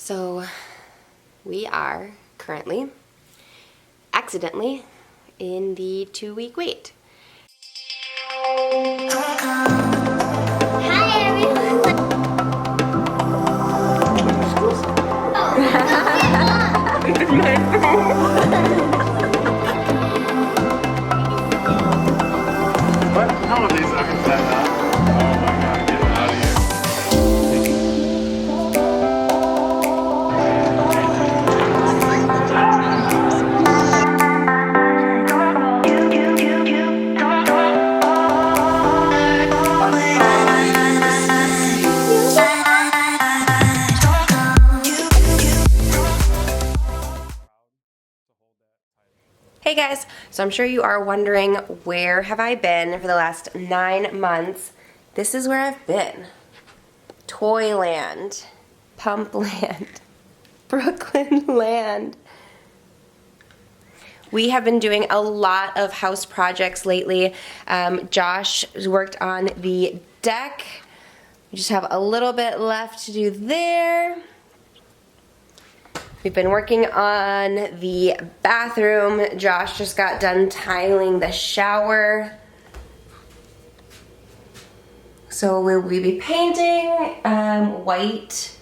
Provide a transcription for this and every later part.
So we are currently accidentally in the 2-week wait. Hi everyone. What? How are these upside down? Oh my god, get out of here. Hey guys, so I'm sure you are wondering, where have I been for the last 9 months? This is where I've been. Toyland, Pumpland, Brooklyn Land. We have been doing a lot of house projects lately. Josh worked on the deck. We just have a little bit left to do there. We've been working on the bathroom. Josh just got done tiling the shower. So we'll be painting white,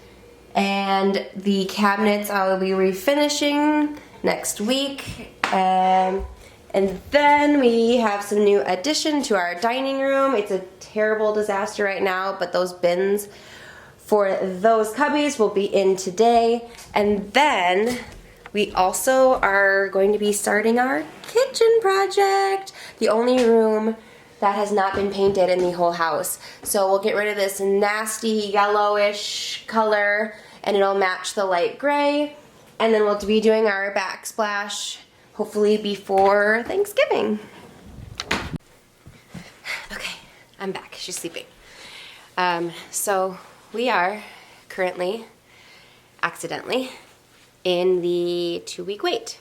and the cabinets I'll be refinishing next week. And then we have some new addition to our dining room. It's a terrible disaster right now, but those bins for those cubbies will be in today. And then we also are going to be starting our kitchen project, the only room that has not been painted in the whole house. So we'll get rid of this nasty yellowish color and it'll match the light gray. And then we'll be doing our backsplash hopefully before Thanksgiving. Okay, I'm back. She's sleeping. So we are currently, accidentally, in the 2-week wait.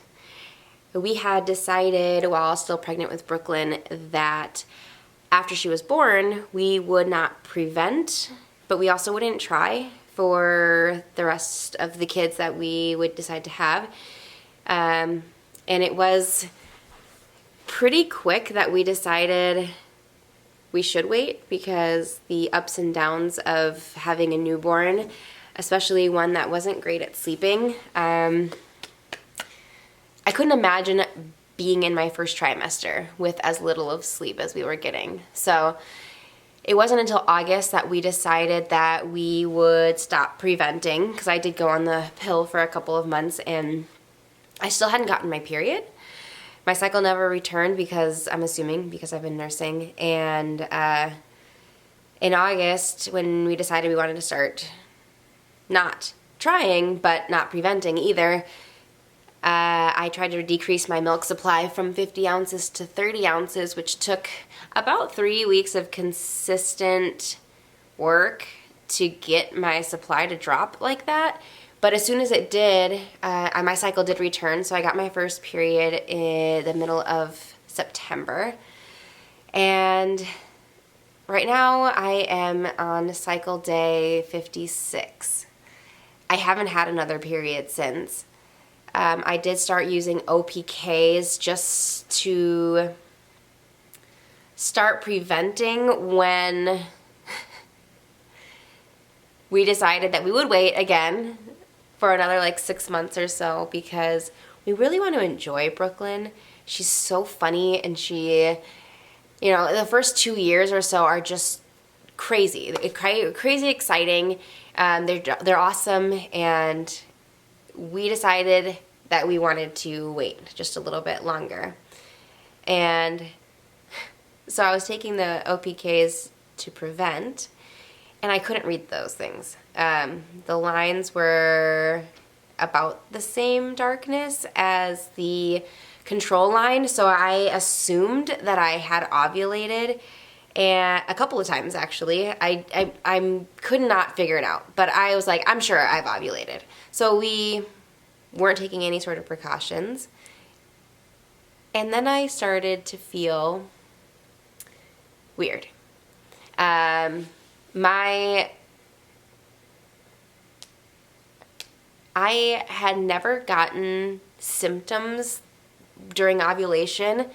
We had decided, while still pregnant with Brooklyn, that after she was born, we would not prevent, but we also wouldn't try for the rest of the kids that we would decide to have. And it was pretty quick that we decided we should wait, because the ups and downs of having a newborn, especially one that wasn't great at sleeping, I couldn't imagine being in my first trimester with as little of sleep as we were getting. So it wasn't until August that we decided that we would stop preventing, because I did go on the pill for a couple of months and I still hadn't gotten my period. My cycle never returned, because I'm assuming because I've been nursing. And in August, when we decided we wanted to start not trying but not preventing either, I tried to decrease my milk supply from 50 ounces to 30 ounces, which took about 3 weeks of consistent work to get my supply to drop like that. But as soon as it did, my cycle did return, so I got my first period in the middle of September. And right now I am on cycle day 56. I haven't had another period since. I did start using OPKs just to start preventing when we decided that we would wait again for another like 6 months or so, because we really want to enjoy Brooklyn. She's so funny, and she, you know, the first 2 years or so are just crazy exciting. They're awesome, and we decided that we wanted to wait just a little bit longer. And so I was taking the OPKs to prevent, and I couldn't read those things. The lines were about the same darkness as the control line, so I assumed that I had ovulated, and a couple of times actually. I could not figure it out, but I was like, I'm sure I've ovulated. So we weren't taking any sort of precautions, and then I started to feel weird. I had never gotten symptoms during ovulation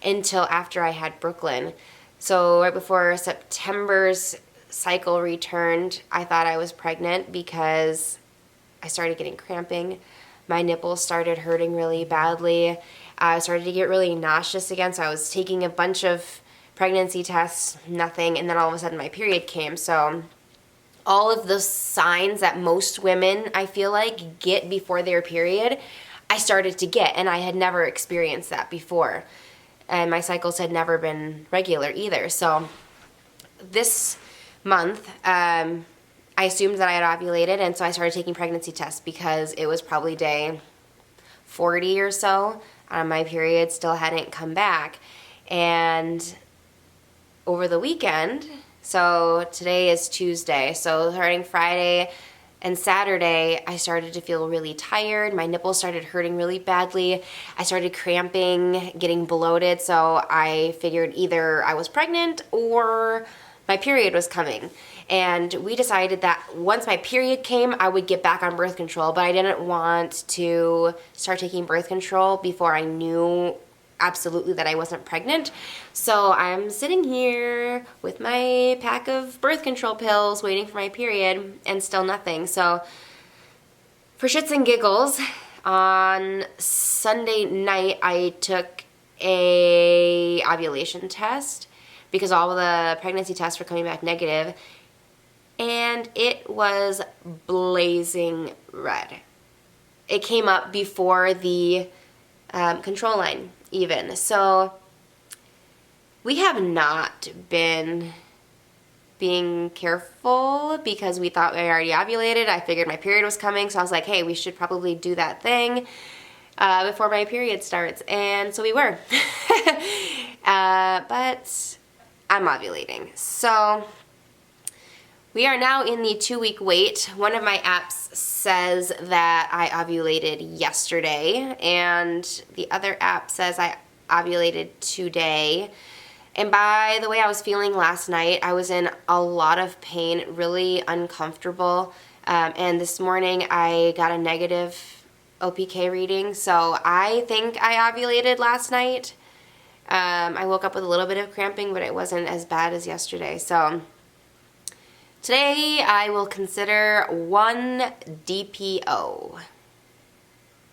until after I had Brooklyn. So right before September's cycle returned, I thought I was pregnant because I started getting cramping. My nipples started hurting really badly. I started to get really nauseous again, so I was taking a bunch of pregnancy tests, nothing, and then all of a sudden my period came. So all of the signs that most women, I feel like, get before their period, I started to get, and I had never experienced that before. And my cycles had never been regular either. So this month, I assumed that I had ovulated, and so I started taking pregnancy tests because it was probably day 40 or so. My period still hadn't come back. And over the weekend, so today is Tuesday, so starting Friday and Saturday, I started to feel really tired. My nipples started hurting really badly. I started cramping, getting bloated, so I figured either I was pregnant or my period was coming. And we decided that once my period came, I would get back on birth control, but I didn't want to start taking birth control before I knew absolutely that I wasn't pregnant. So I'm sitting here with my pack of birth control pills waiting for my period and still nothing. So for shits and giggles, on Sunday night I took a ovulation test because all of the pregnancy tests were coming back negative, and it was blazing red. It came up before the control line even. So we have not been being careful because we thought we already ovulated. I figured my period was coming, so I was like, hey, we should probably do that thing before my period starts. And so we were. But I'm ovulating. So we are now in the 2-week wait. One of my apps says that I ovulated yesterday, and the other app says I ovulated today. And by the way I was feeling last night, I was in a lot of pain, really uncomfortable. And this morning I got a negative OPK reading, so I think I ovulated last night. I woke up with a little bit of cramping, but it wasn't as bad as yesterday. So today I will consider one DPO.